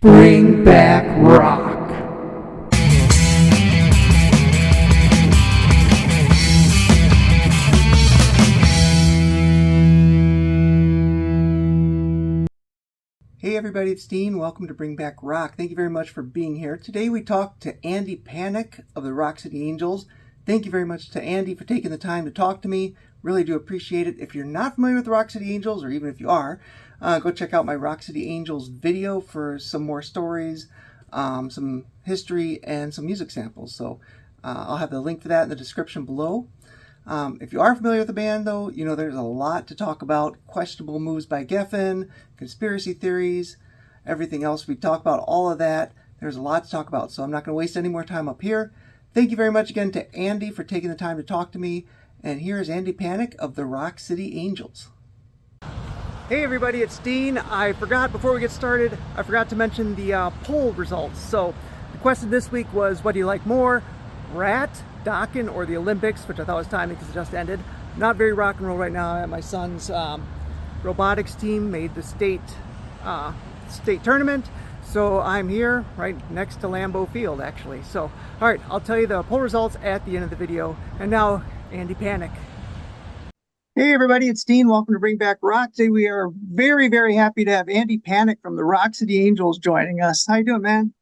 Bring back rock. Hey everybody, it's Dean. Welcome to Bring Back Rock. Thank you very much for being here. Today we talked to Andy Panik of the Rock City Angels. Thank you very much to Andy for taking the time to talk to me. Really do appreciate it. If you're not familiar with the Rock City Angels, or even if you are, go check out my Rock City Angels video for some more stories, some history, and some music samples. So I'll have the link for that in the description below. If you are familiar with the band, though, you know there's a lot to talk about. Questionable moves by Geffen, conspiracy theories, everything else. We talk about all of that. There's a lot to talk about, so I'm not going to waste any more time up here. Thank you very much again to Andy for taking the time to talk to me. And here is Andy Panik of the Rock City Angels. Hey everybody, it's Dean. I forgot, before we get started, I forgot to mention the poll results. So the question this week was, what do you like more, Rat, Dokken, or the Olympics, which I thought was timely because it just ended. Not very rock and roll right now. I'm at my son's robotics team made the state tournament. So I'm here right next to Lambeau Field, actually. So, all right, I'll tell you the poll results at the end of the video. And now, Andy Panik. Hey everybody, it's Dean. Welcome to Bring Back Rock. Today we are very, very happy to have Andy Panik from the Rock City Angels joining us. How you doing, man?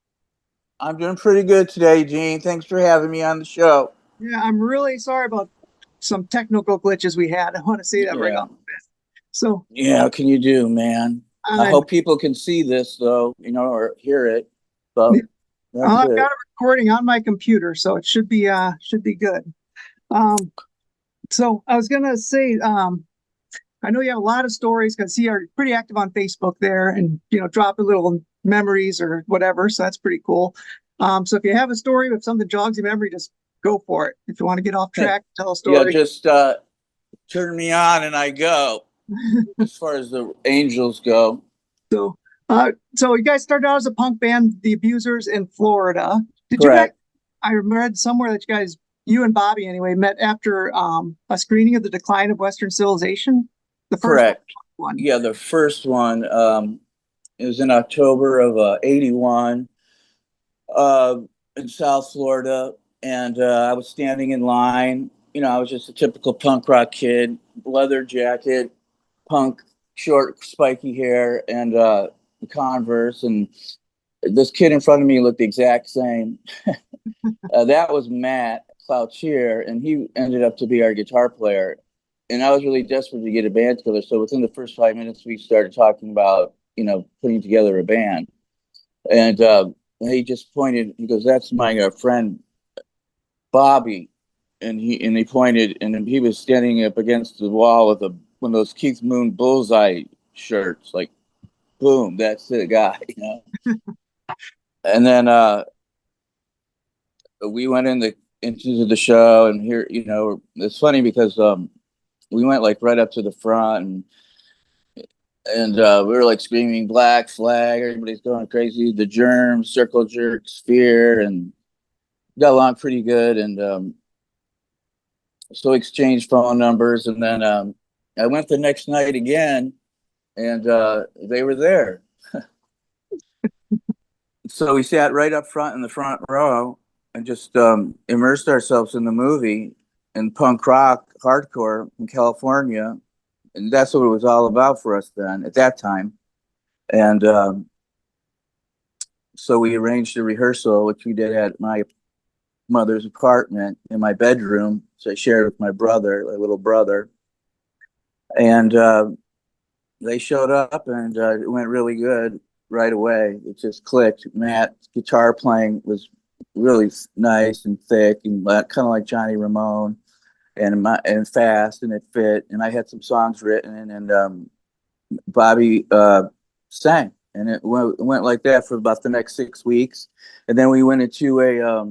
I'm doing pretty good today, Gene. Thanks for having me on the show. Yeah, I'm really sorry about some technical glitches we had. I want to say that right off the bat. So yeah, what can you do, man? I hope people can see this, though, or hear it. But I've got a recording on my computer, so it should be good. So I was gonna say, I know you have a lot of stories because you're pretty active on Facebook there, and dropping little memories or whatever. So that's pretty cool. So if you have a story, if something jogs your memory, just go for it. If you want to get off track, tell a story. Yeah, just turn me on and I go. As far as the Angels go. So you guys started out as a punk band, the Abusers, in Florida. Correct. I read somewhere that you and Bobby anyway, met after a screening of The Decline of Western Civilization. The first Correct. one. Yeah, the first one. It was in October of '81 in South Florida. And I was standing in line. I was just a typical punk rock kid, leather jacket, punk, short, spiky hair, and Converse. And this kid in front of me looked the exact same. That was Matt Cloutier, and he ended up to be our guitar player. And I was really desperate to get a band together. So within the first 5 minutes, we started talking about, putting together a band. And he just pointed, he goes, "That's my friend, Bobby," and he pointed, and he was standing up against the wall with one of those Keith Moon bullseye shirts, like, boom, that's the guy, And then we went into the show, and here, it's funny because we went like right up to the front, and we were like screaming Black Flag, everybody's going crazy, The Germs, Circle Jerk, Sphere, and got along pretty good. And so exchanged phone numbers, and then I went the next night again, and they were there. So we sat right up front in the front row and just immersed ourselves in the movie and punk rock, hardcore in California. And that's what it was all about for us then, at that time. And so we arranged a rehearsal, which we did at my mother's apartment in my bedroom. So I shared with my brother, my little brother. And they showed up, and it went really good right away. It just clicked. Matt's guitar playing was really nice and thick and kind of like Johnny Ramone, and fast, and it fit. And I had some songs written, and Bobby sang, and it went like that for about the next 6 weeks. And then we went into a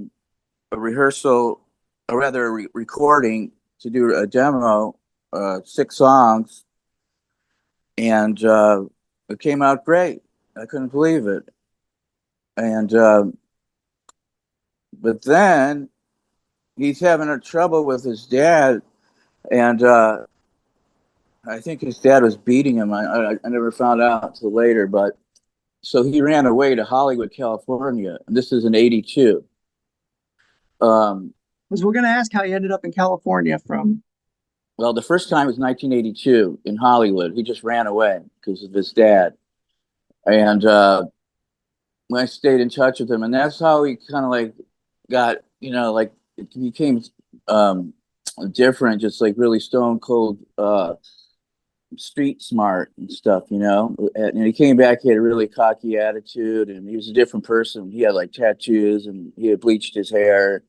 rehearsal, or rather a recording, to do a demo, 6 songs, and it came out great. I couldn't believe it. And but then he's having trouble with his dad, and I think his dad was beating him. I never found out until later, but So he ran away to Hollywood, California. And this is in '82. Because we're going to ask how you ended up in California from. Well, the first time was 1982 in Hollywood. He just ran away because of his dad. And I stayed in touch with him, and that's how he kind of like got, like it became different, just like really stone cold street smart and stuff, And he came back, he had a really cocky attitude, and he was a different person. He had like tattoos, and he had bleached his hair,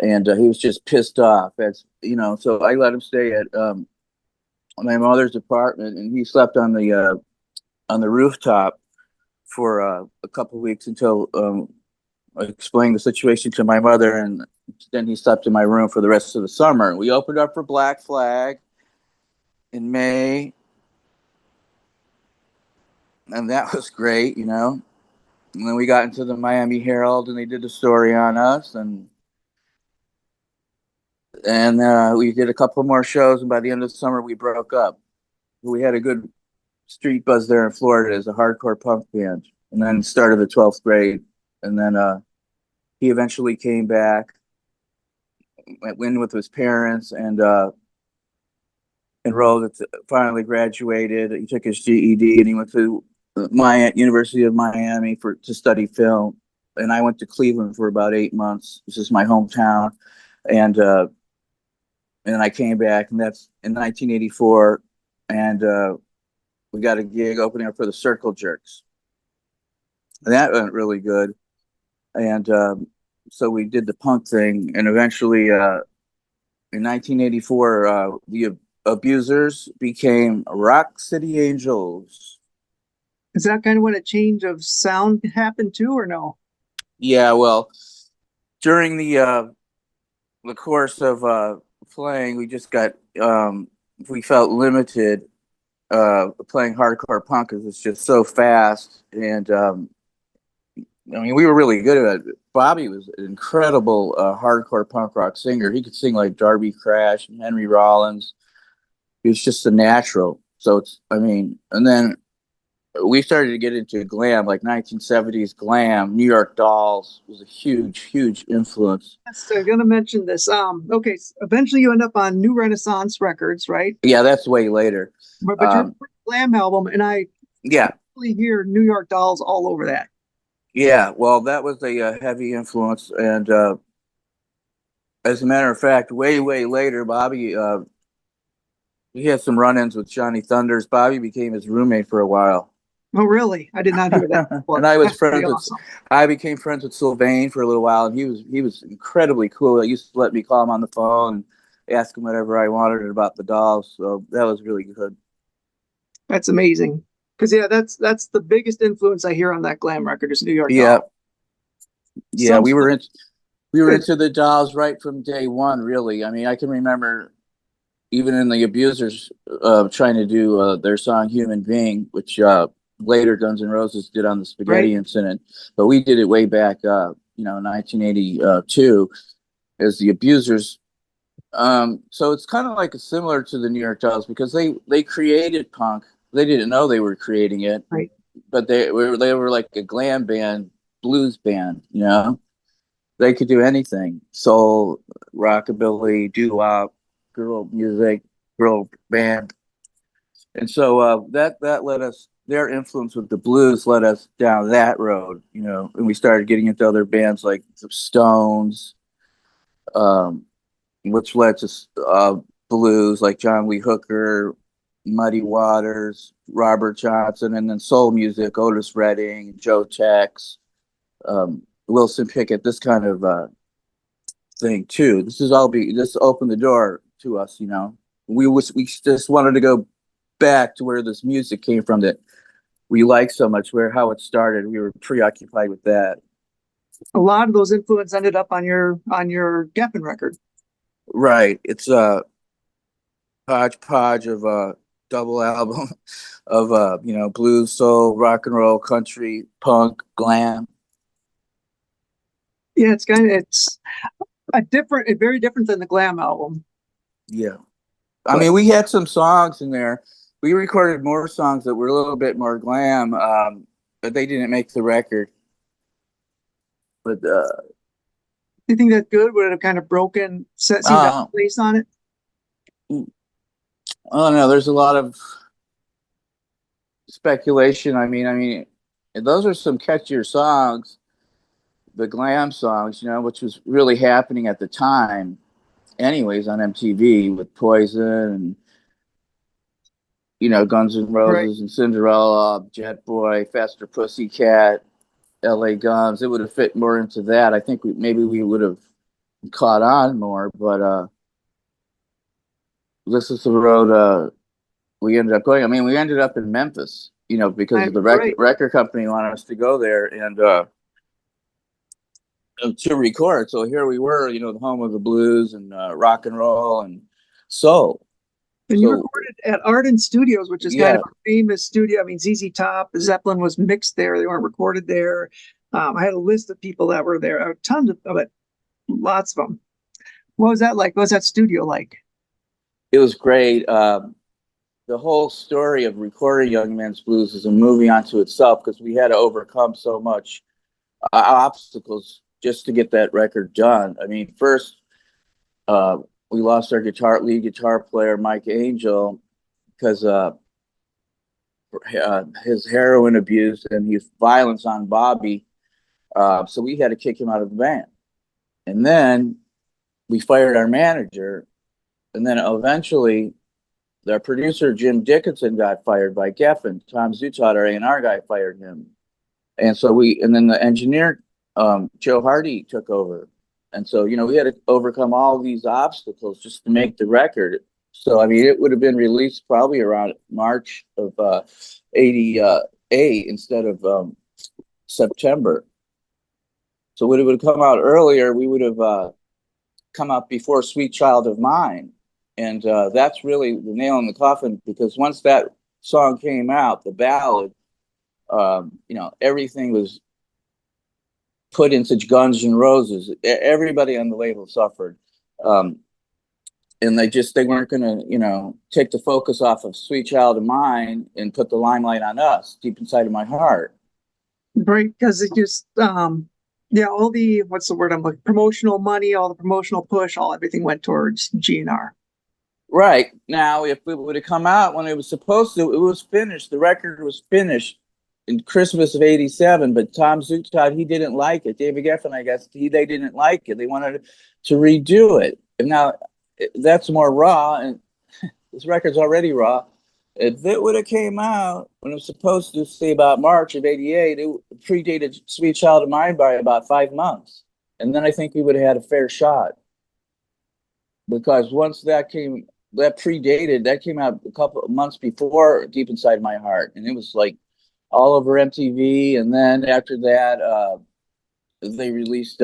and he was just pissed off. So I let him stay at my mother's apartment, and he slept on the rooftop for a couple of weeks until I explained the situation to my mother, and then he slept in my room for the rest of the summer. We opened up for Black Flag in May, and that was great, And then we got into the Miami Herald, and they did a story on us, and we did a couple more shows, and by the end of the summer, we broke up. We had a good street buzz there in Florida as a hardcore punk band, and then started the 12th grade, and then he eventually came back, went in with his parents, and enrolled finally graduated. He took his GED, and he went to University of Miami to study film. And I went to Cleveland for about 8 months. This is my hometown, and I came back, and that's in 1984, and we got a gig opening up for the Circle Jerks, and that went really good. And so we did the punk thing, and eventually in 1984, the Abusers became Rock City Angels. Is that kind of when a change of sound happened too, or no? Yeah, well, during the course of playing, we just got we felt limited playing hardcore punk because it's just so fast, and we were really good at it. Bobby was an incredible hardcore punk rock singer. He could sing like Darby Crash and Henry Rollins. He was just a natural. So and then we started to get into glam, like 1970s glam. New York Dolls was a huge, huge influence. Yes, I'm going to mention this. Okay, so eventually you end up on New Renaissance Records, right? Yeah, that's way later. But your glam album, and I really hear New York Dolls all over that. Yeah, well, that was a heavy influence, and as a matter of fact, way, way later, Bobby, he had some run-ins with Johnny Thunders. Bobby became his roommate for a while. Oh, really? I did not hear that before. And I became friends with Sylvain for a little while, and he was incredibly cool. He used to let me call him on the phone and ask him whatever I wanted about the Dolls. So that was really good. That's amazing. Because that's the biggest influence I hear on that glam record is New York Dolls. Yeah, we were into the Dolls right from day one. Really, I can remember even in the Abusers trying to do their song "Human Being," which later Guns N' Roses did on the Spaghetti Incident, but we did it way back, 1982 as the Abusers. So it's kind of like similar to the New York Dolls because they created punk. They didn't know they were creating it, right? But they were like a glam band, blues band. They could do anything: soul, rockabilly, doo-wop, girl music, girl band. And so that led us. Their influence with the blues led us down that road, and we started getting into other bands like the Stones, which led to blues like John Lee Hooker, Muddy Waters, Robert Johnson, and then soul music, Otis Redding, Joe Tex, Wilson Pickett, this kind of thing too. This opened the door to us, We just wanted to go back to where this music came from that we like so much, how it started. We were preoccupied with that. A lot of those influences ended up on your Geffen record. Right. It's a hodgepodge of double album of blues, soul, rock and roll, country, punk, glam. Yeah, it's very different than the glam album. Yeah. We had some songs in there. We recorded more songs that were a little bit more glam but they didn't make the record. But Do you think that's good? Would it have kind of seemed out of place on it? I don't know. There's a lot of speculation. I mean, those are some catchier songs, the glam songs, you know, which was really happening at the time, anyways, on MTV with Poison and, you know, Guns N' Roses and Cinderella, Jetboy, Faster Pussycat, LA Guns. It would have fit more into that. I think maybe we would have caught on more, but this is the road we ended up going. I mean, we ended up in Memphis, you know, because of the record company wanted us to go there and to record. So here we were, you know, the home of the blues and rock and roll and soul. And you recorded at Arden Studios, which is kind of a famous studio. I mean, ZZ Top, Zeppelin was mixed there. They weren't recorded there. I had a list of people that were there. Tons of it, lots of them. What was that like? What was that studio like? It was great. The whole story of recording Young Men's Blues is a movie unto itself because we had to overcome so much obstacles just to get that record done. I mean, first, we lost our lead guitar player, Mike Angel, because his heroin abuse and his violence on Bobby. So we had to kick him out of the band. And then we fired our manager. And then eventually, their producer, Jim Dickinson, got fired by Geffen. Tom Zutaut, our A&R guy, fired him. And then the engineer, Joe Hardy, took over. And so, you know, we had to overcome all these obstacles just to make the record. So, I mean, it would have been released probably around March of 88 instead of September. So when it would have come out earlier, we would have come out before Sweet Child of Mine. And that's really the nail in the coffin, because once that song came out, the ballad, you know, everything was put into Guns N' Roses. Everybody on the label suffered. And they weren't going to, you know, take the focus off of Sweet Child of Mine and put the limelight on us, Deep Inside of My Heart. Right, because it just, all the, what's the word I'm looking, promotional money, all the promotional push, everything went towards GNR. Right. Now, if it would have come out when it was supposed to, it was finished. The record was finished in Christmas of '87, but Tom Zutaut, he didn't like it. David Geffen, I guess, they didn't like it. They wanted to redo it. And now that's more raw, and this record's already raw. If it would have came out when it was supposed to, say about March of '88, it predated Sweet Child of Mine by about 5 months. And then I think we would have had a fair shot. Because once that came out a couple of months before Deep Inside My Heart. And it was like all over MTV. And then after that, they released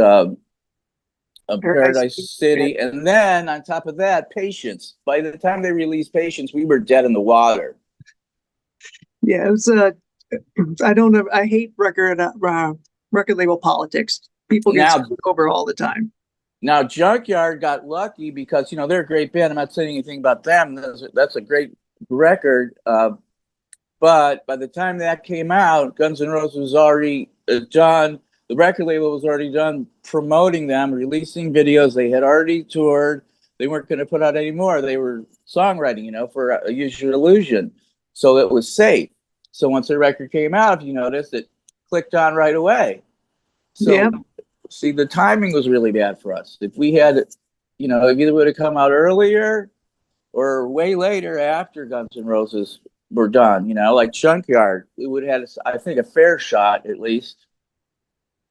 Paradise City. And then on top of that, Patience. By the time they released Patience, we were dead in the water. Yeah, it was, I don't know. I hate record label politics. People get screwed over all the time. Now, Junkyard got lucky because, you know, they're a great band. I'm not saying anything about them. That's a great record. But by the time that came out, Guns N' Roses was already done. The record label was already done promoting them, releasing videos. They had already toured. They weren't going to put out any more. They were songwriting, you know, for Use Your Illusion. So it was safe. So once the record came out, if you noticed, it clicked on right away. So, see, the timing was really bad for us. If we had, you know, it either would have come out earlier or way later after Guns N' Roses were done, you know, like Junkyard, we would have had, I think, a fair shot at least.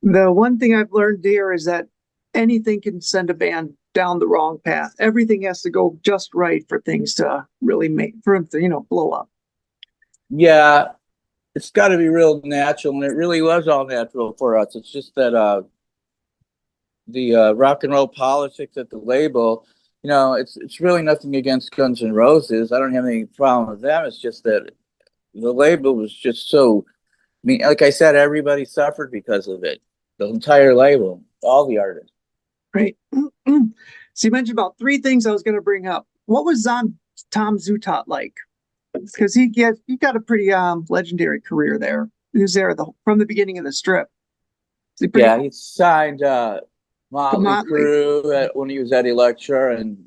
The one thing I've learned there is that anything can send a band down the wrong path. Everything has to go just right for things to really for them to, you know, blow up. Yeah, it's got to be real natural, and it really was all natural for us. It's just that the rock and roll politics at the label, you know, it's really nothing against Guns N' Roses. I don't have any problem with them. It's just that the label was just so, I mean, like I said, everybody suffered because of it. The entire label, all the artists. Right. So you mentioned about 3 things I was going to bring up. What was Tom Zutaut like? Because he got a pretty legendary career there. who's there from the beginning of the strip? Yeah, he signed Motley Motley. Crue when he was at Elektra, and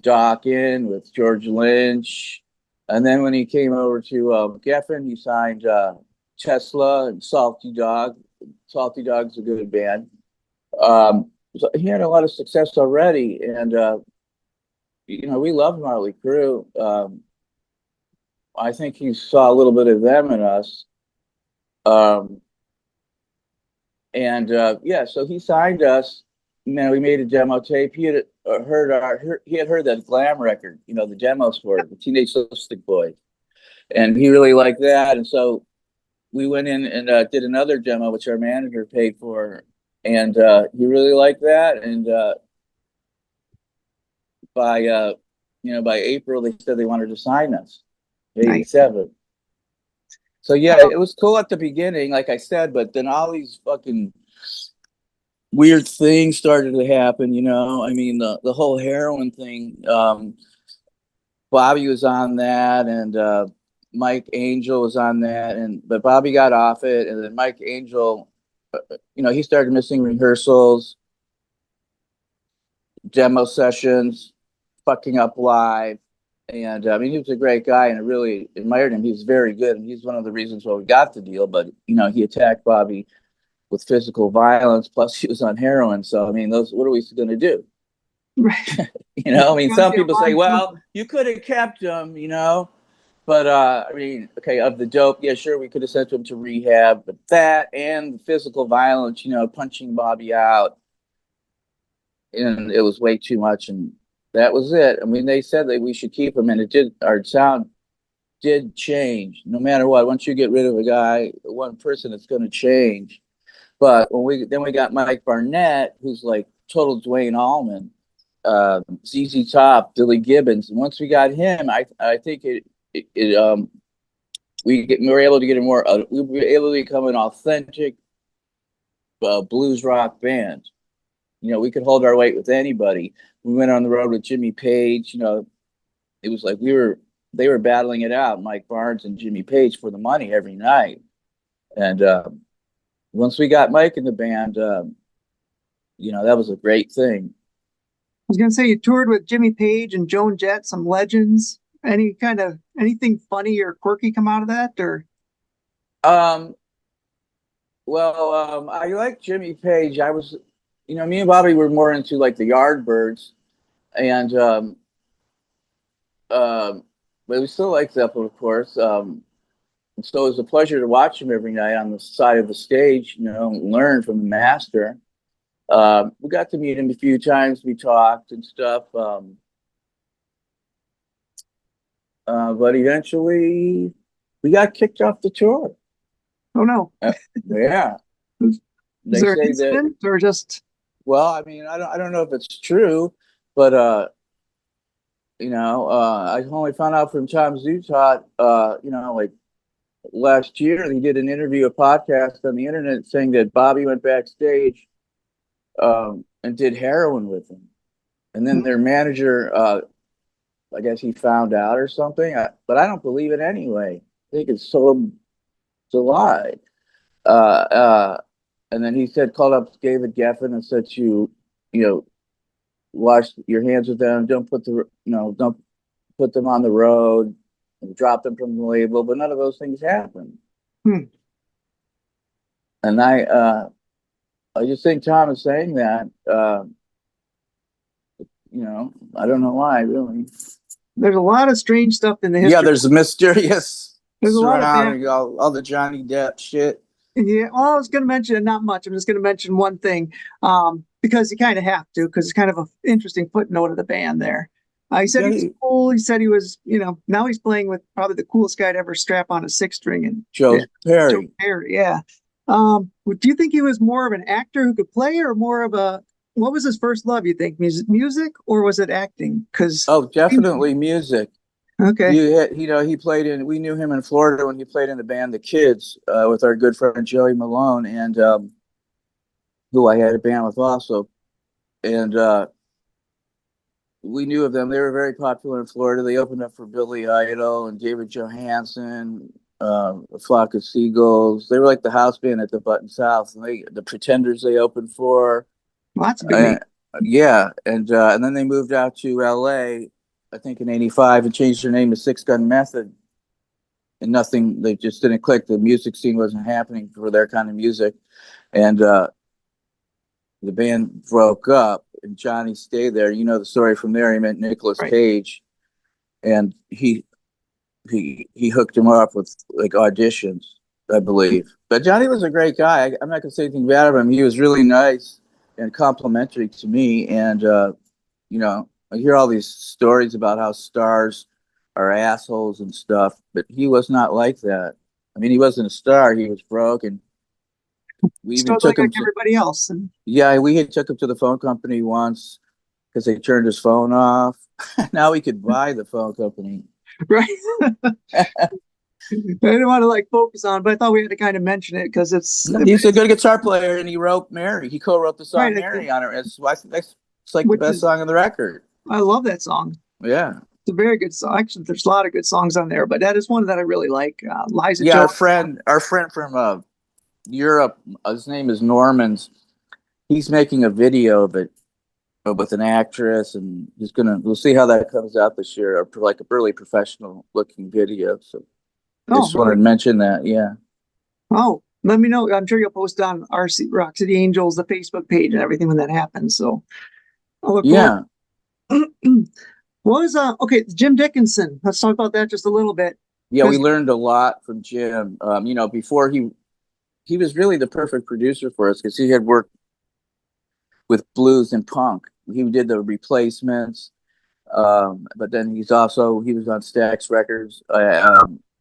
Dawkins with George Lynch, and then when he came over to Geffen, he signed Tesla and Salty Dog. Salty Dog's a good band. So he had a lot of success already, and we love Motley Crue. I think he saw a little bit of them in us. So he signed us. Man, we made a demo tape. He had heard that Glam record, the demos for it, the Teenage Lipstick Boys, and he really liked that. And so we went in and did another demo, which our manager paid for, and he really liked that. And by April, they said they wanted to sign us. 87. So yeah, it was cool at the beginning, like I said, but then all these fucking weird things started to happen. I mean, the whole heroin thing. Bobby was on that, and Mike Angel was on that, but Bobby got off it, and then Mike Angel, he started missing rehearsals, demo sessions, fucking up live. And I mean, he was a great guy, and I really admired him. He was very good, and he's one of the reasons why we got the deal. But he attacked Bobby with physical violence. Plus, he was on heroin. So I mean, what are we going to do? Right. I mean, some people say, well, you could have kept him, But I mean, okay, of the dope, yeah, sure, we could have sent him to rehab, but that and the physical violence, punching Bobby out, and it was way too much, and that was it. I mean, they said that we should keep him, and it did. Our sound did change, no matter what. Once you get rid of a guy, one person, it's going to change. But when we got Mike Barnett, who's like total Dwayne Allman, ZZ Top, Billy Gibbons, and once we got him, I think we were able to get we were able to become an authentic blues rock band. We could hold our weight with anybody. We went on the road with Jimmy Page. It was like they were battling it out, Mike Barnes and Jimmy Page, for the money every night. And once we got Mike in the band, that was a great thing. I was going to say, you toured with Jimmy Page and Joan Jett, some legends. Anything funny or quirky come out of that, or? I like Jimmy Page. I was, me and Bobby were more into like the Yardbirds, and but we still like Zeppelin, of course. And so it was a pleasure to watch him every night on the side of the stage, and learn from the master. We got to meet him a few times. We talked and stuff. But eventually we got kicked off the tour. Oh no. Yeah. Is there an incident or just? Well, I mean, I don't know if it's true, but I only found out from Tom Zutaut, like last year. He did an interview, a podcast on the internet, saying that Bobby went backstage and did heroin with him, and then their manager, I guess he found out or something. But I don't believe it anyway. I think it's a lie. And then he called up David Geffen and said wash your hands with them. Don't put don't put them on the road and drop them from the label. But none of those things happened. And I just think Tom is saying that. I don't know why, really. There's a lot of strange stuff in the history. Yeah, there's a mysterious surrounding all the Johnny Depp shit. Yeah, well, I was going to mention, not much. I'm just going to mention one thing, because you kind of have to, because it's kind of an interesting footnote of the band there. He said he was cool. He said he was, now he's playing with probably the coolest guy to ever strap on a six string. And Joe Perry. Joe Perry, yeah. Do you think he was more of an actor who could play, or more of what was his first love, you think? Music, or was it acting? Definitely music. Okay. He played we knew him in Florida when he played in the band The Kids with our good friend Joey Malone, and who I had a band with also. And we knew of them. They were very popular in Florida. They opened up for Billy Idol and David Johansen, A Flock of Seagulls. They were like the house band at the Button South, and the Pretenders they opened for. Well, that's a big name. Yeah, and then they moved out to L.A. I think in '85 and changed their name to Six Gun Method. And nothing, they just didn't click. The music scene wasn't happening for their kind of music, and the band broke up. And Johnny stayed there. You know the story from there. He met Nicholas Right. Paige, and he hooked him up with like auditions, I believe. But Johnny was a great guy. I'm not gonna say anything bad of him. He was really nice and complimentary to me. And you know, I hear all these stories about how stars are assholes and stuff, but he was not like that. I mean, he wasn't a star. He was broke, and we even Still took him like to, everybody else. And yeah, we had took him to the phone company once because they turned his phone off. Now he could buy the phone company. right. I didn't want to like focus on, but I thought we had to kind of mention it because He's a good guitar player, and he wrote Mary. He co-wrote the song right. Mary on it. It's like the Which best is, song on the record. I love that song. Yeah. It's a very good song. Actually, there's a lot of good songs on there, but that is one that I really like. Liza Yeah, Joan. our friend from Europe, his name is Norman's. He's making a video of it with an actress, and we'll see how that comes out this year, or like a really professional looking video. So I Oh, just wanted to mention that. Yeah. oh, let me know. I'm sure you'll post on RC Rock City Angels, the Facebook page, and everything when that happens. So I'll look Yeah. forward. What was okay, Jim Dickinson. Let's talk about that just a little bit. Yeah, we learned a lot from Jim. You know, before he was really the perfect producer for us because he had worked with blues and punk. He did the Replacements, but then he was on Stax Records,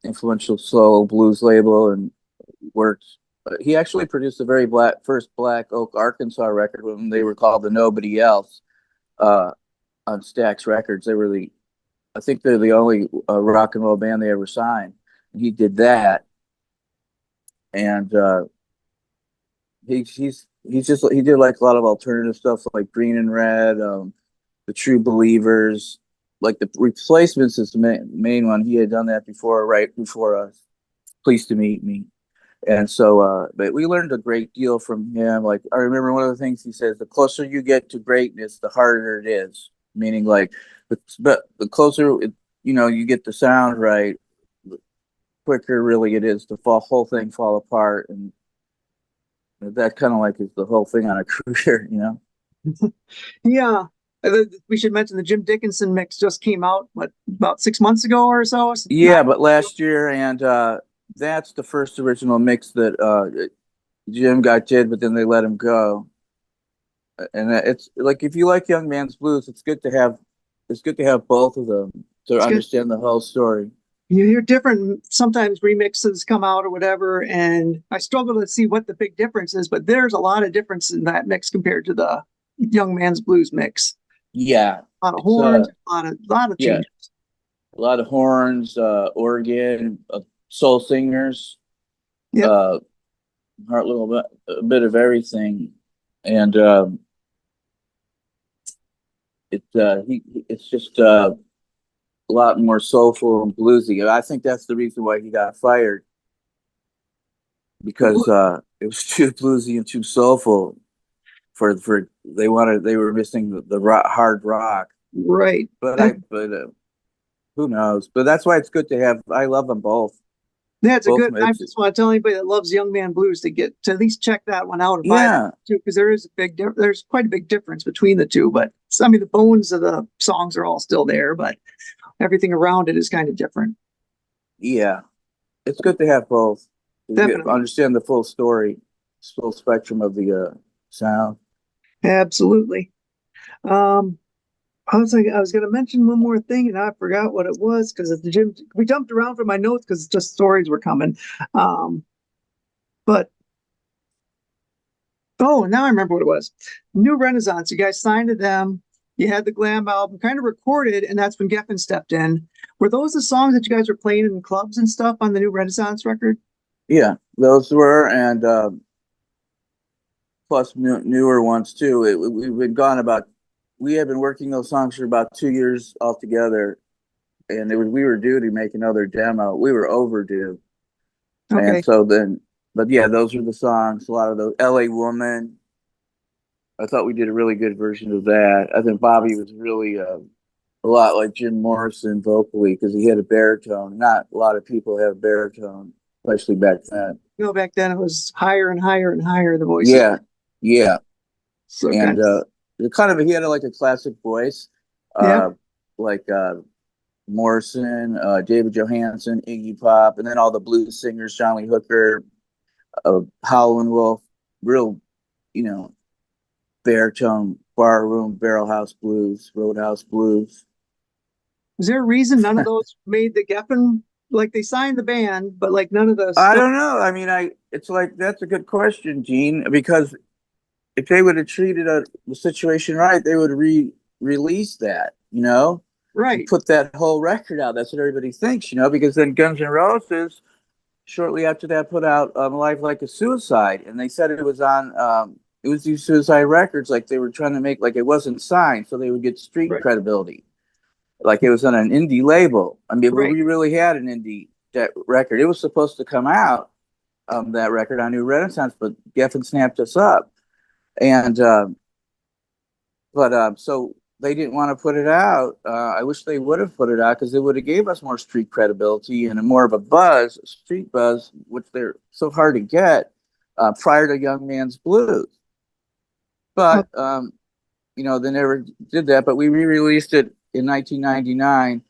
influential soul blues label, and worked. He actually produced the first Black Oak, Arkansas record when they were called the Nobody Else on Stax Records. I think they're the only rock and roll band they ever signed. And he did that, and he did like a lot of alternative stuff like Green and Red, the True Believers, like the Replacements is the main one. He had done that before, right before Pleased to Meet Me. And so, but we learned a great deal from him. Like, I remember one of the things he says, the closer you get to greatness, the harder it is. Meaning like, but the closer, you get the sound right, the quicker really it is to whole thing fall apart. And that kind of like is the whole thing on a career. Yeah. We should mention the Jim Dickinson mix just came out, about 6 months ago or so? Yeah, but last year, and that's the first original mix that Jim did, but then they let him go. And it's like if you like Young Man's Blues, it's good to have both of them to understand the whole story. You hear different sometimes remixes come out or whatever, and I struggle to see what the big difference is, but there's a lot of difference in that mix compared to the Young Man's Blues mix. Yeah, a lot of horns, a lot of changes. A lot of horns, organ, soul singers, Yep. a bit of everything, and it's just a lot more soulful and bluesy. I think that's the reason why he got fired, because it was too bluesy and too soulful for they were missing the hard rock. Right. But who knows? But that's why it's good to have. I love them both. Yeah, it's a good. I just want to tell anybody that loves Young Man Blues to at least check that one out and buy it too, because there's quite a big difference between the two. But I mean, the bones of the songs are all still there, but everything around it is kind of different. Yeah, it's good to have both. Definitely understand the full story, full spectrum of the sound. Absolutely. I was going to mention one more thing, and I forgot what it was because at the gym we jumped around from my notes because just stories were coming. But now I remember what it was. New Renaissance. You guys signed to them. You had the Glam album kind of recorded, and that's when Geffen stepped in. Were those the songs that you guys were playing in clubs and stuff on the New Renaissance record? Yeah, those were, and plus newer ones too. We had been working those songs for about 2 years altogether, and we were due to make another demo. We were overdue, Okay. And so then, but yeah, those were the songs. A lot of those. L.A. Woman. I thought we did a really good version of that. I think Bobby was really a lot like Jim Morrison vocally because he had a baritone. Not a lot of people have baritone, especially back then. Back then it was higher and higher and higher, the voices. Yeah, yeah, So and kind of, he had like a classic voice, yeah. like Morrison, David Johansen, Iggy Pop, and then all the blues singers, John Lee Hooker, Howlin' Wolf, real, you know, baritone, barroom, barrel house blues, roadhouse blues. Is there a reason none of those made the Geffen? Like they signed the band, but like none of the I stuff. don't know. I mean, it's like that's a good question, Gene, because if they would have treated the situation right, they would release that, and Right. put that whole record out. That's what everybody thinks, because then Guns N' Roses, shortly after that, put out Life Like a Suicide, and they said it was on, it was these Suicide Records, like they were trying to make, like it wasn't signed, so they would get street Right. credibility. Like it was on an indie label. I mean, Right. we really had an indie record. It was supposed to come out, that record on New Renaissance, but Geffen snapped us up. And so they didn't want to put it out. I wish they would have put it out because it would have gave us more street credibility and more of a buzz, street buzz, which they're so hard to get prior to Young Man's Blues. But they never did that. But we re-released it in 1999,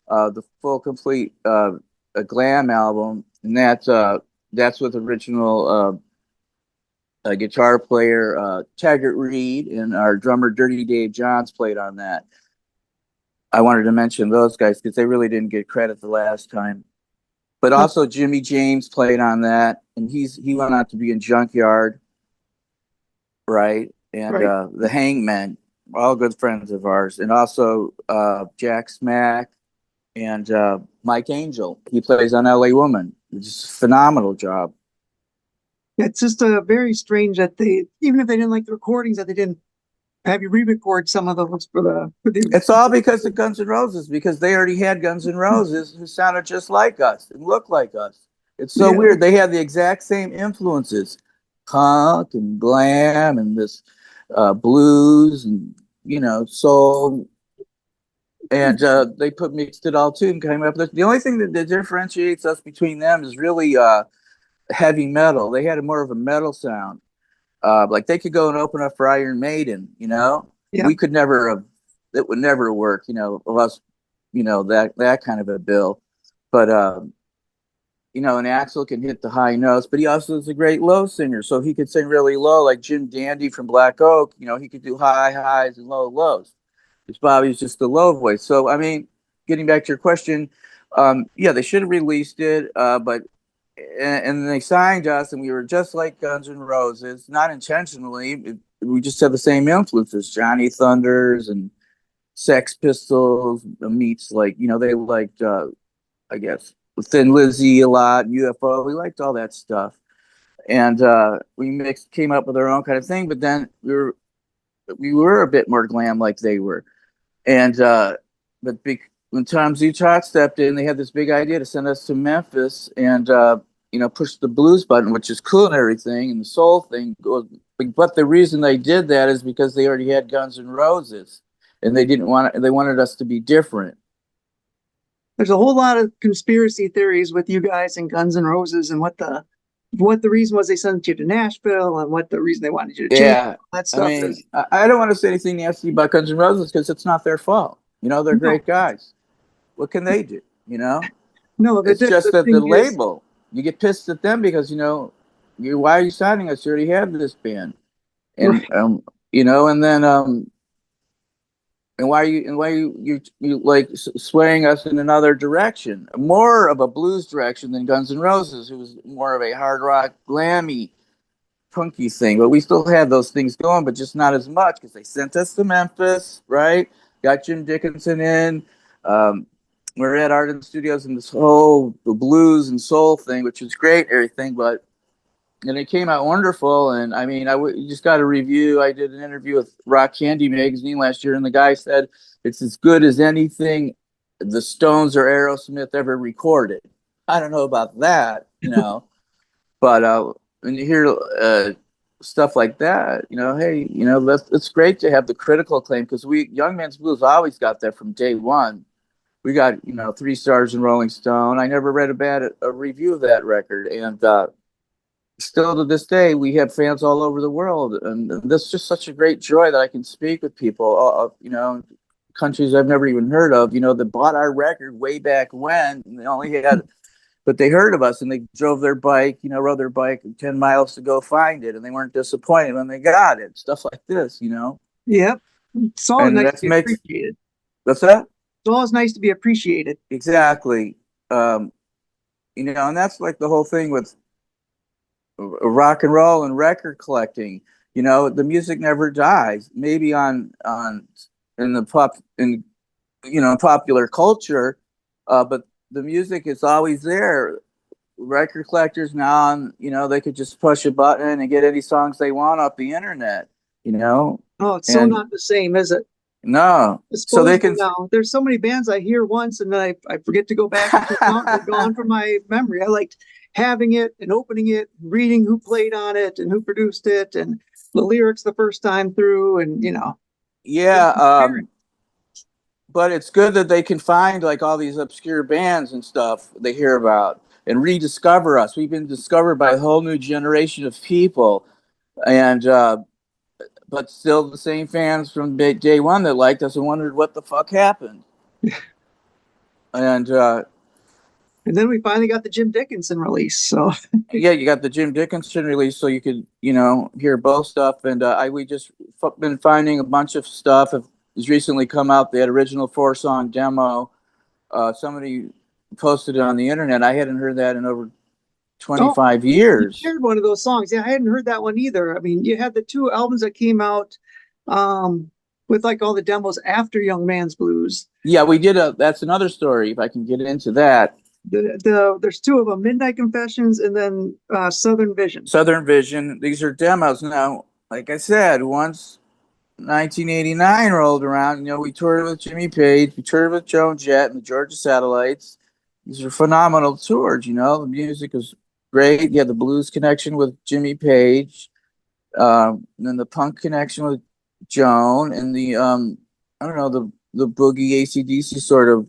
the full complete a glam album, and that's with original guitar player Taggart Reed, and our drummer Dirty Dave Johns played on that. I wanted to mention those guys because they really didn't get credit the last time. But also Jimmy James played on that, and he went on to be in Junkyard, right? And Right. the Hangmen, all good friends of ours, and also Jack Smack and Mike Angel. He plays on L.A. Woman. It's a phenomenal job. It's just very strange that they, even if they didn't like the recordings, that they didn't have you re-record some of those for the. It's all because of Guns N' Roses, because they already had Guns N' Roses who sounded just like us and looked like us. It's so weird. They had the exact same influences, punk and glam and this blues and soul, and they mixed it all too and came up with the only thing that differentiates us between them is really heavy metal. They had more of a metal sound. Like they could go and open up for Iron Maiden, Yeah. we could never have, it would never work, of us, that kind of a bill. But, and Axl can hit the high notes, but he also is a great low singer. So he could sing really low, like Jim Dandy from Black Oak, he could do high highs and low lows. Because Bobby's just the low voice. So, I mean, getting back to your question, they should have released it, but and they signed us, and we were just like Guns N' Roses, not intentionally. We just have the same influences, Johnny Thunders and Sex Pistols meets, like, they liked, I guess, Thin Lizzy a lot, UFO. We liked all that stuff. And we came up with our own kind of thing, but then we were a bit more glam like they were. And when Tom Zutaut stepped in, they had this big idea to send us to Memphis and push the blues button, which is cool and everything, and the soul thing. But the reason they did that is because they already had Guns N' Roses, and they wanted us to be different. There's a whole lot of conspiracy theories with you guys and Guns N' Roses, and what the reason was they sent you to Nashville, and what the reason they wanted you to change that stuff. I mean, I don't want to say anything nasty about Guns N' Roses because it's not their fault. They're great guys. What can they do? No, it's just that the label, you get pissed at them because why are you signing us? You already have this band, and and then and why are you like swaying us in another direction, more of a blues direction than Guns N' Roses, who was more of a hard rock, glammy, punky thing. But we still had those things going, but just not as much because they sent us to Memphis, right? Got Jim Dickinson in. We're at Ardent Studios and this whole the blues and soul thing, which was great, everything, and it came out wonderful. And I mean, you just got a review. I did an interview with Rock Candy magazine last year, and the guy said it's as good as anything the Stones or Aerosmith ever recorded. I don't know about that, But when you hear stuff like that, hey, it's great to have the critical acclaim, because Young Man's Blues always got that from day one. We got 3 stars in Rolling Stone. I never read a review of that record, and still to this day we have fans all over the world, and that's just such a great joy that I can speak with people, countries I've never even heard of, that bought our record way back when, and they only had. But they heard of us, and they drove their bike, rode their bike 10 miles to go find it, and they weren't disappointed when they got it. Stuff like this, Yep. It's always And nice that to be makes appreciated. What's that? It's always nice to be appreciated. Exactly. And that's like the whole thing with rock and roll and record collecting. The music never dies. Maybe in popular culture, but the music is always there. Record collectors now, they could just push a button and get any songs they want off the internet. Oh, it's so not the same, is it? No. So they can. Now, there's so many bands I hear once and then I forget to go back and they're gone from my memory. I liked having it and opening it, reading who played on it and who produced it and the lyrics the first time through, and Yeah. But it's good that they can find like all these obscure bands and stuff they hear about and rediscover us. We've been discovered by a whole new generation of people, and but still the same fans from day one that liked us and wondered what the fuck happened. And then we finally got the Jim Dickinson release. So yeah, you got the Jim Dickinson release, so you could hear both stuff. And we just been finding a bunch of stuff. Has recently come out. That original 4-song demo. Somebody posted it on the internet. I hadn't heard that in over 25 years. You shared one of those songs. Yeah, I hadn't heard that one either. I mean, you had the 2 albums that came out with like all the demos after Young Man's Blues. Yeah, we did that's another story, if I can get into that. There's 2 of them, Midnight Confessions and then Southern Vision. Southern Vision. These are demos. Now, like I said, once 1989 rolled around, we toured with Jimmy Page, we toured with Joan Jett and the Georgia Satellites. These are phenomenal tours. The music was great. You had the blues connection with Jimmy Page, and then the punk connection with Joan, and the the boogie AC/DC sort of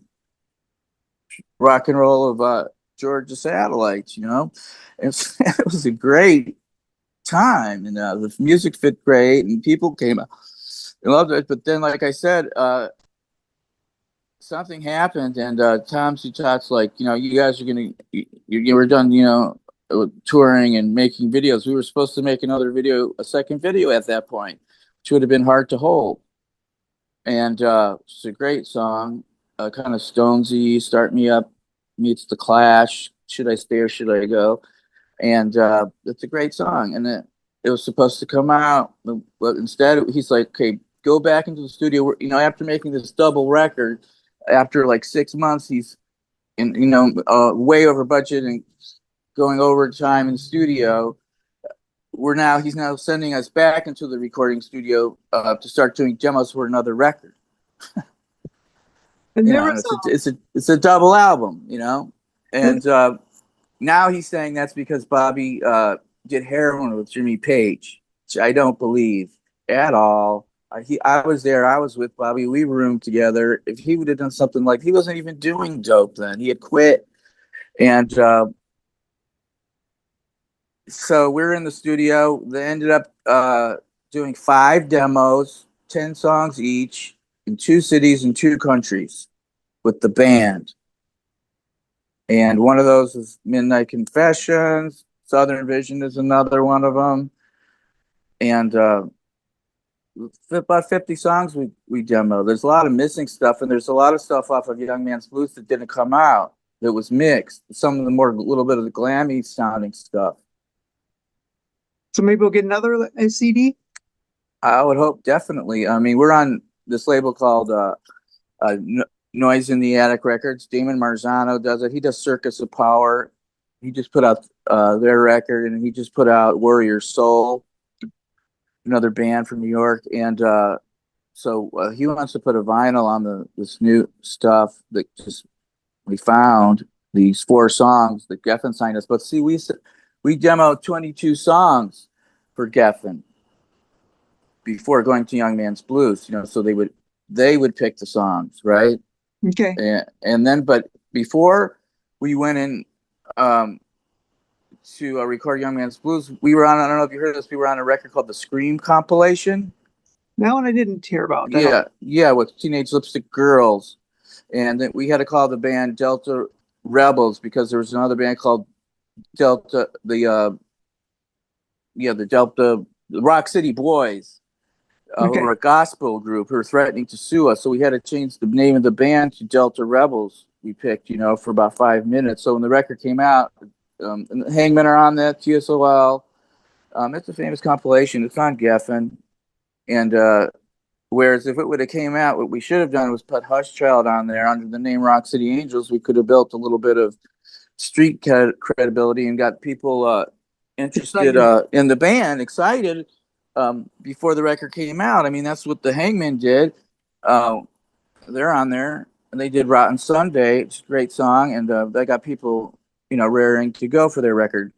rock and roll of Georgia Satellites. It was a great time, and the music fit great, and people came out. I loved it. But then, like I said, something happened, and Tom Sutat's like, you guys are you were done, touring and making videos. We were supposed to make a second video at that point, which would have been hard to hold. And it's a great song, kind of Stonesy, Start Me Up meets The Clash, Should I Stay or Should I Go? And it's a great song, and it was supposed to come out, but instead he's like, okay, go back into the studio. After making this double record, after like 6 months, he's way over budget and going overtime in the studio. He's now sending us back into the recording studio to start doing demos for another record. And it's a double album, and now he's saying that's because Bobby did heroin with Jimmy Page, which I don't believe at all. I was there. I was with Bobby. We roomed together. If he would have done something like, he wasn't even doing dope then. He had quit. And so we're in the studio. They ended up doing 5 demos, 10 songs each, in 2 cities and 2 countries with the band. And one of those is Midnight Confessions. Southern Vision is another one of them. And about 50 songs we demoed. There's a lot of missing stuff, and there's a lot of stuff off of Young Man's Blues that didn't come out, that was mixed. Some of the little bit of the glammy sounding stuff. So maybe we'll get another CD? I would hope, definitely. I mean, we're on this label called Noise in the Attic Records. Damon Marzano does it. He does Circus of Power. He just put out their record, and he just put out Warrior Soul, another band from New York. And so he wants to put a vinyl on this new stuff that we found, these 4 songs that Geffen signed us. But see, we we demoed 22 songs for Geffen before going to Young Man's Blues, you know, so they would pick the songs, right? Okay. And then, but before we went in to record Young Man's Blues, we were on, I don't know if you heard this, we were on a record called the Scream compilation. That one I didn't hear about. Yeah, with Teenage Lipstick Girls. And then we had to call the band Delta Rebels because there was another band called Delta, the Rock City Boys, who were a gospel group who were threatening to sue us. So we had to change the name of the band to Delta Rebels. We picked, you know, for about 5 minutes. So when the record came out, and the Hangmen are on that, TSOL. It's a famous compilation. It's on Geffen. And whereas if it would have came out, what we should have done was put Hush Child on there under the name Rock City Angels. We could have built a little bit of street credibility and got people interested in the band, excited before the record came out. I mean, that's what the Hangmen did. They're on there, and they did Rotten Sunday. It's a great song, and they got people, you know, raring to go for their record.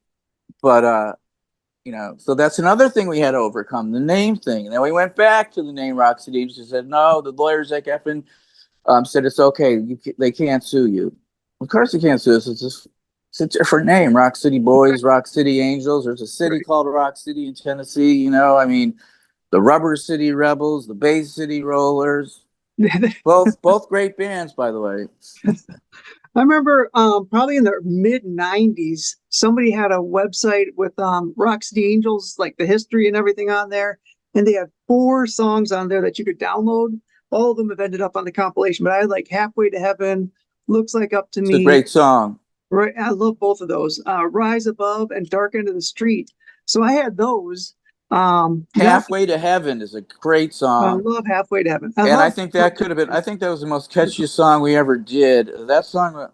But you know, so that's another thing we had to overcome, the name thing. And then we went back to the name Rock City Angels and said, no, the lawyers at Geffen said it's okay. They can't sue you. Of course they can't sue us. It's a different name, Rock City Boys, Rock City Angels. There's a city called Rock City in Tennessee, you know. I mean, the Rubber City Rebels, the Bay City Rollers, both great bands, by the way. I remember probably in the mid-90s, somebody had a website with Rock City Angels, like the history and everything on there. And they had 4 songs on there that you could download. All of them have ended up on the compilation, but I had like Halfway to Heaven, Looks Like Up to Me. It's a great song. Right. I love both of those. Rise Above and Dark End of the Street. So I had those. Halfway to Heaven is a great song. I love Halfway to Heaven. I think that could have been, I think that was the most catchiest song we ever did. That song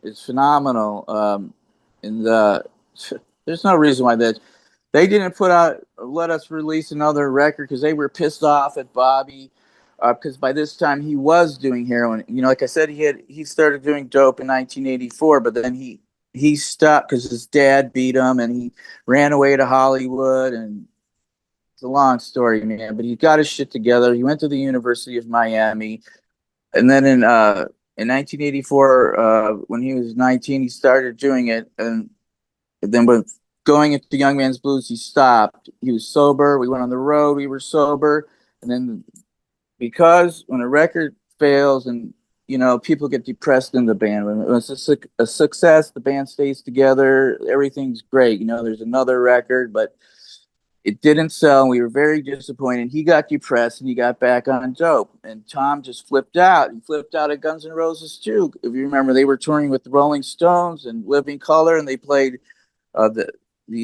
is phenomenal. There's no reason why they didn't let us release another record because they were pissed off at Bobby. Because by this time he was doing heroin. You know, like I said, he started doing dope in 1984, but then he stopped because his dad beat him and he ran away to Hollywood. And it's a long story, man, but he got his shit together. He went to the University of Miami. And then in 1984, when he was 19, he started doing it. And then when going into Young Man's Blues, he stopped. He was sober. We went on the road. We were sober. And then because when a record fails and, you know, people get depressed in the band, when it's a success, the band stays together, everything's great. You know, there's another record, but it didn't sell. And we were very disappointed. He got depressed and he got back on dope. And Tom just flipped out. He flipped out at Guns N' Roses too. If you remember, they were touring with the Rolling Stones and Living Colour, and they played the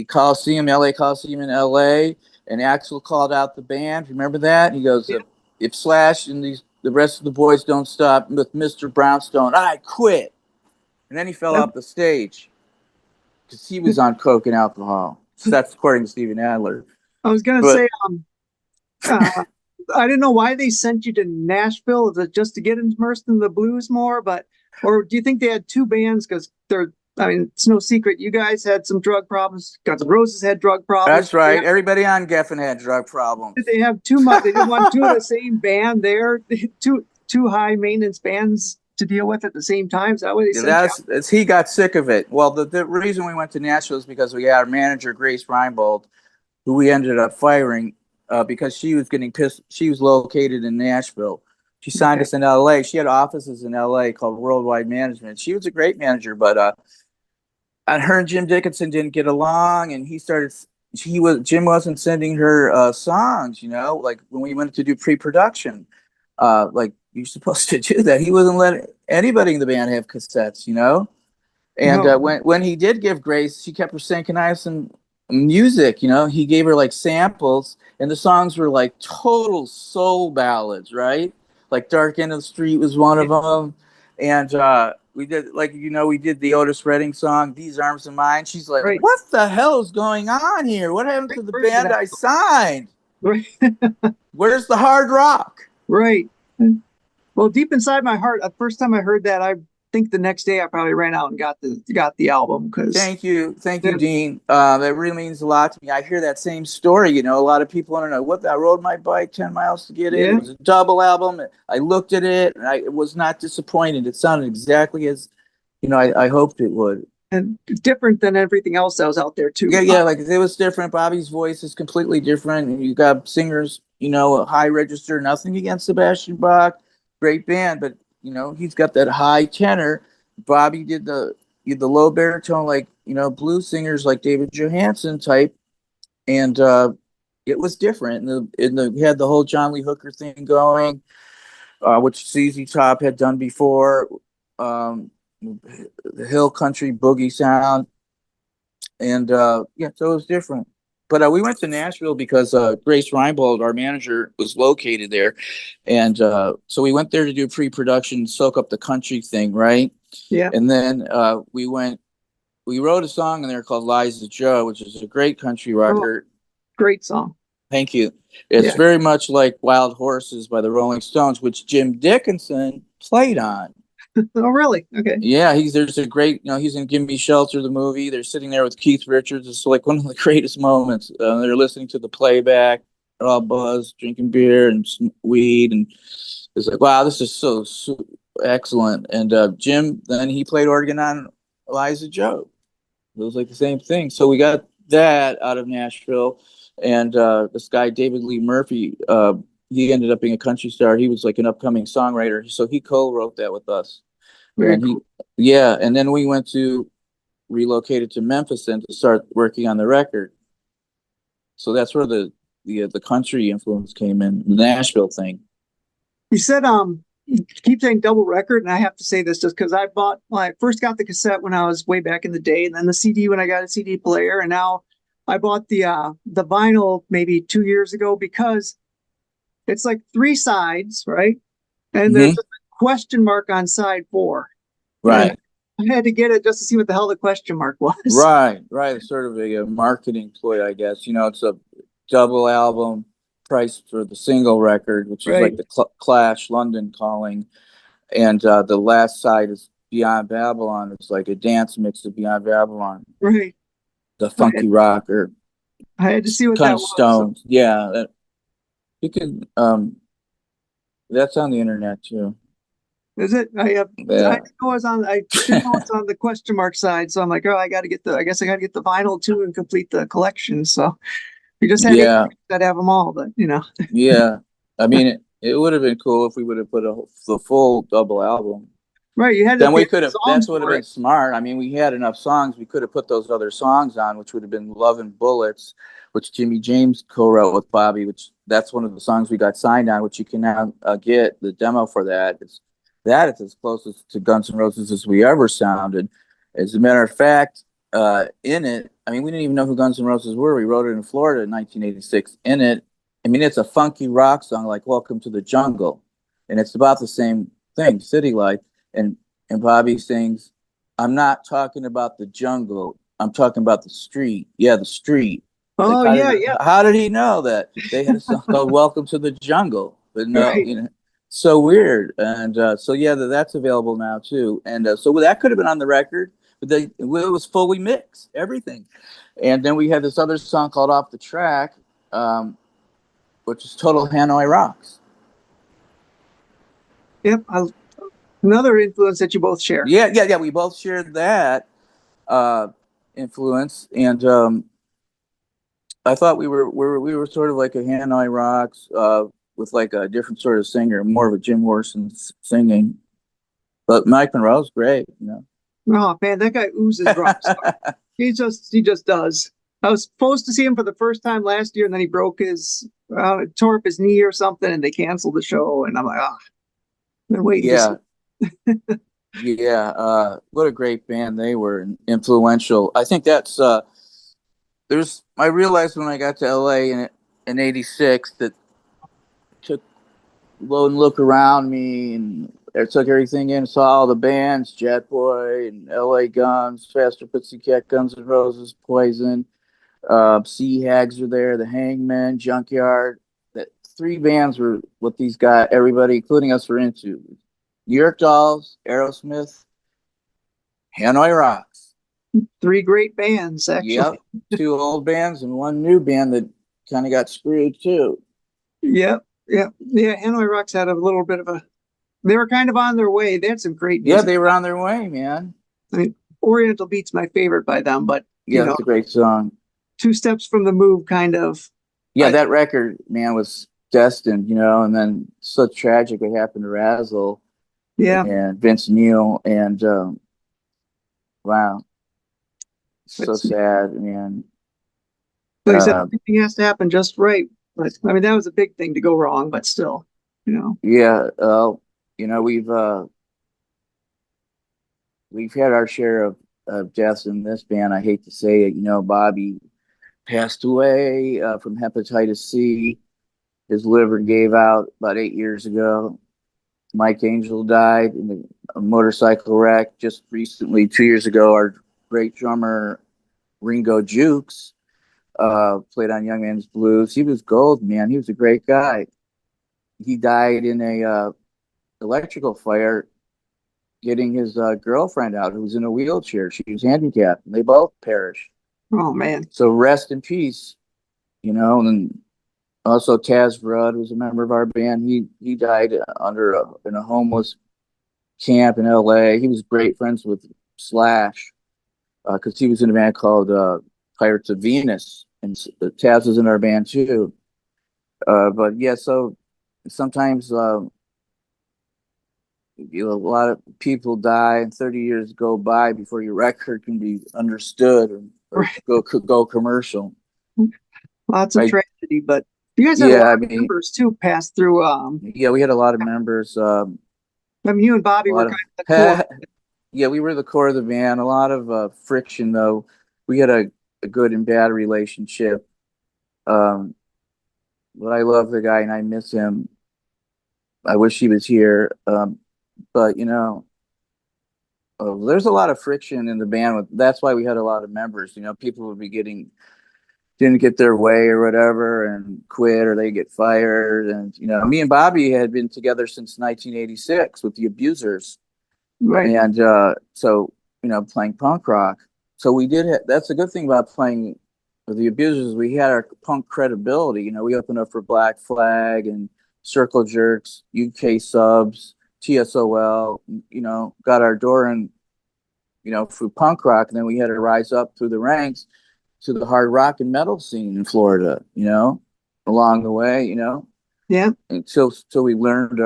Coliseum, LA Coliseum in LA. And Axl called out the band. Remember that? He goes, if Slash and the rest of the boys don't stop with Mr. Brownstone, I quit. And then he fell off the stage because he was on coke and alcohol. So that's according to Steven Adler. I was going to say, I didn't know why they sent you to Nashville. Is it just to get immersed in the blues more? Or do you think they had 2 bands? Because it's no secret. You guys had some drug problems. Guns N' Roses had drug problems. That's right. Everybody on Geffen had drug problems. Did they have too much? They didn't want 2 of the same band there. Two high maintenance bands to deal with at the same time. Is that what they said? He got sick of it. Well, the reason we went to Nashville is because we had our manager, Grace Reinbold, who we ended up firing because she was getting pissed. She was located in Nashville. She signed us in LA. She had offices in LA called Worldwide Management. She was a great manager, but her and Jim Dickinson didn't get along, and Jim wasn't sending her songs, you know, like when we went to do pre-production, like you're supposed to do that. He wasn't letting anybody in the band have cassettes, you know. And when he did give Grace, she kept her saying, "Can I have some music?" You know, he gave her like samples, and the songs were like total soul ballads, right? Like Dark End of the Street was one of them, and we did we did the Otis Redding song, These Arms of Mine. She's like, right. What the hell is going on here? What happened to the band I signed? Right. Where's the hard rock? Right. Well, deep inside my heart, the first time I heard that, think the next day I probably ran out and got the album because Thank you, Dean. That really means a lot to me. I hear that same story. You know, a lot of people want to know I rode my bike 10 miles to get it. Yeah. It was a double album. I looked at it and I was not disappointed. It sounded exactly as, I hoped it would. And different than everything else that was out there too. Yeah, like it was different. Bobby's voice is completely different. And you got singers, a high register, nothing against Sebastian Bach, great band, but he's got that high tenor. Bobby did the low baritone, like blues singers like David Johansen type, and it was different. And we had the whole John Lee Hooker thing going, which ZZ Top had done before, the hill country boogie sound. And so it was different. But we went to Nashville because Grace Reinbold, our manager, was located there. And so we went there to do pre-production, soak up the country thing, right? Yeah. And then we wrote a song in there called Liza Joe, which is a great country record. Oh, great song. Thank you. It's very much like Wild Horses by the Rolling Stones, which Jim Dickinson played on. Oh, really? Okay. Yeah, there's a great, he's in Give Me Shelter, the movie. They're sitting there with Keith Richards. It's like one of the greatest moments. They're listening to the playback, they're all buzzed, drinking beer and weed. And it's like, wow, this is so excellent. And Jim, then he played organ on Liza Joe. It was like the same thing. So we got that out of Nashville. And this guy, David Lee Murphy, he ended up being a country star. He was like an upcoming songwriter. So he co-wrote that with us. Very cool. And then we relocated to Memphis and to start working on the record. So that's where the country influence came in, the Nashville thing. You said you keep saying double record, and I have to say this just because I first got the cassette when I was way back in the day, and then the CD when I got a CD player, and now I bought the vinyl maybe 2 years ago because it's like 3 sides, right? And there's a question mark on side 4. Right. And I had to get it just to see what the hell the question mark was. Right. It's sort of a marketing ploy, I guess. It's a double album price for the single record, which is like the Clash London Calling. And the last side is Beyond Babylon. It's like a dance mix of Beyond Babylon. Right. The funky rocker. I had to see what that was. Stones. So. Yeah. You can that's on the internet too. Is it? I didn't know it was on the question mark side, so I'm like, oh, I got to get the vinyl too and complete the collection. So we just had that have them all, but Yeah, I mean, it would have been cool if we would have put the full double album. Right, you had. Then we could have. That would have been smart. I mean, we had enough songs. We could have put those other songs on, which would have been "Love and Bullets," which Jimmy James co-wrote with Bobby. Which that's one of the songs we got signed on, which you can now get the demo for that. It's as closest to Guns N' Roses as we ever sounded. As a matter of fact, in it, I mean, we didn't even know who Guns N' Roses were. We wrote it in Florida in 1986. In it, I mean, it's a funky rock song like "Welcome to the Jungle," and it's about the same thing, city life. And Bobby sings, "I'm not talking about the jungle. I'm talking about the street." Yeah, the street. Oh, like, how did he know that? They had a song called "Welcome to the Jungle," but no, so weird. And so that's available now too. And so that could have been on the record, but it was fully mixed, everything. And then we had this other song called "Off the Track," which is total Hanoi Rocks. Yep. Another influence that you both share. Yeah. We both shared that influence, and I thought we were sort of like a Hanoi Rocks with like a different sort of singer, more of a Jim Morrison singing. But Mike Monroe's great, Oh man, that guy oozes rock star. He just does. I was supposed to see him for the first time last year, and then he tore up his knee or something, and they canceled the show. And I'm like, I've been waiting. Yeah. What a great band they were, and influential. I think that's I realized when I got to LA in '86 that I took a look around me, and I took everything in, saw all the bands, Jetboy and LA Guns, Faster Pussycat, Guns N' Roses, Poison, Sea Hags were there, the Hangmen, Junkyard. That 3 bands were what everybody, including us, were into. New York Dolls, Aerosmith, Hanoi Rocks. 3 great bands, actually. Yep. 2 old bands and 1 new band that kind of got screwed too. Yep. Yep. Yeah. Hanoi Rocks had a little bit of a, they were kind of on their way. They had some great music. Yeah, they were on their way, man. I mean, Oriental Beat's my favorite by them, but Yeah, it's a great song. 2 Steps from the Move kind of. Yeah, that record, man, was destined, and then so tragic what happened to Razzle. Yeah. And Vince Neil, and wow, so sad, man. Like I said, everything has to happen just right. But I mean, that was a big thing to go wrong, but still, Yeah, we've had our share of deaths in this band. I hate to say it, Bobby passed away from hepatitis C. His liver gave out about 8 years ago. Mike Angel died in a motorcycle wreck just recently. 2 years ago, our great drummer Ringo Jukes played on Young Man's Blues. He was gold, man. He was a great guy. He died in a electrical fire getting his girlfriend out, who was in a wheelchair. She was handicapped, and they both perished. Oh, man. So rest in peace, and also Taz Rudd was a member of our band. He died in a homeless camp in LA. He was great friends with Slash because he was in a band called Pirates of Venus, and Taz was in our band too. But yeah, so sometimes a lot of people die and 30 years go by before your record can be understood or go commercial. Lots of tragedy, but you guys had a lot of members too pass through. Yeah, we had a lot of members. I mean, you and Bobby were kind of the core. Yeah, we were the core of the band. A lot of friction, though. We had a good and bad relationship. But I love the guy and I miss him. I wish he was here. But there's a lot of friction in the band. That's why we had a lot of members. People would be didn't get their way or whatever and quit, or they get fired. And me and Bobby had been together since 1986 with the Abusers. Right. And so playing punk rock. So we did that's a good thing about playing with the Abusers. We had our punk credibility. We opened up for Black Flag and Circle Jerks, UK Subs, TSOL, got our door in, through punk rock. And then we had to rise up through the ranks to the hard rock and metal scene in Florida, along the way, Yeah. And so we learned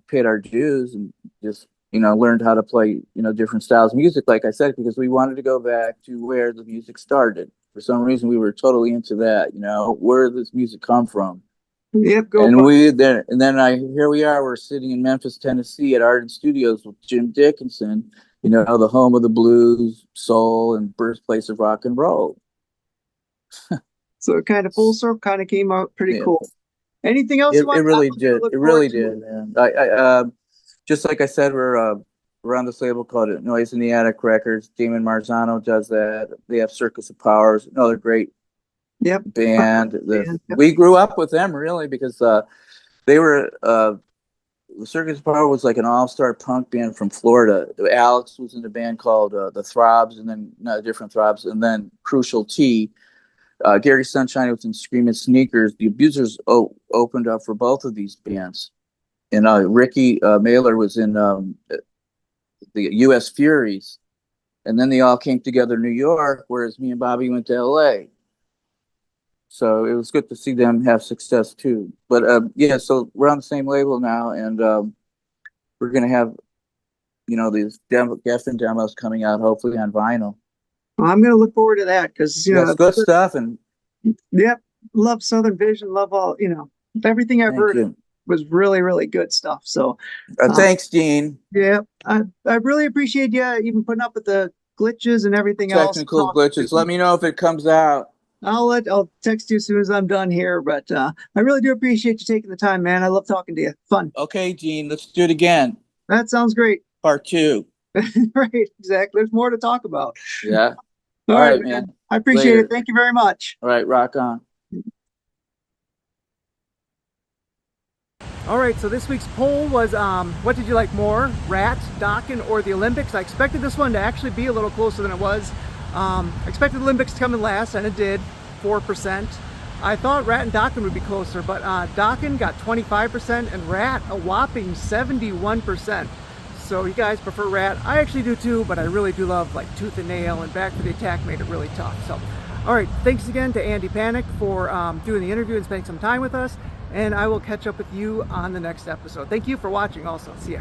paid our dues and just, learned how to play, different styles of music, like I said, because we wanted to go back to where the music started. For some reason, we were totally into that, where did this music come from? Yep. Here we are, we're sitting in Memphis, Tennessee at Ardent Studios with Jim Dickinson, the home of the blues, soul, and birthplace of rock and roll. So it kind of full circle kind of came out pretty cool. Anything else you want? It really did. It really did, man. I just like I said, we're on this label called Noise in the Attic Records. Damon Marzano does that. They have Circus of Powers, another great band. We grew up with them really because they were Circus of Power was like an all-star punk band from Florida. Alex was in a band called the Throbs, and then different Throbs, and then Crucial T. Gary Sunshine was in Screaming Sneakers. The Abusers opened up for both of these bands. And Ricky Mailer was in the U.S. Furies. And then they all came together in New York, whereas me and Bobby went to L.A. So it was good to see them have success, too. But, so we're on the same label now, and we're going to have, these Geffen demos coming out, hopefully on vinyl. Well, I'm going to look forward to that because, that's good stuff. And love Southern Vision, love all, everything I've heard was really, really good stuff. So thanks, Dean. Yeah, I really appreciate you even putting up with the glitches and everything else. Technical glitches. Let me know if it comes out. I'll text you as soon as I'm done here, but I really do appreciate you taking the time, man. I love talking to you. Fun. Okay, Dean, let's do it again. That sounds great. Part 2. Right, exactly. There's more to talk about. Yeah. All right, man. I appreciate it. Thank you very much. All right, rock on. All right, so this week's poll was, what did you like more, Rat, Dokken, or the Olympics? I expected this one to actually be a little closer than it was. I expected the Olympics to come in last, and it did, 4%. I thought Rat and Dokken would be closer, but Dokken got 25% and Rat a whopping 71%. So you guys prefer Rat. I actually do too, but I really do love like Tooth and Nail, and Back for the Attack made it really tough. So, all right, thanks again to Andy Panik for doing the interview and spending some time with us, and I will catch up with you on the next episode. Thank you for watching also. See ya.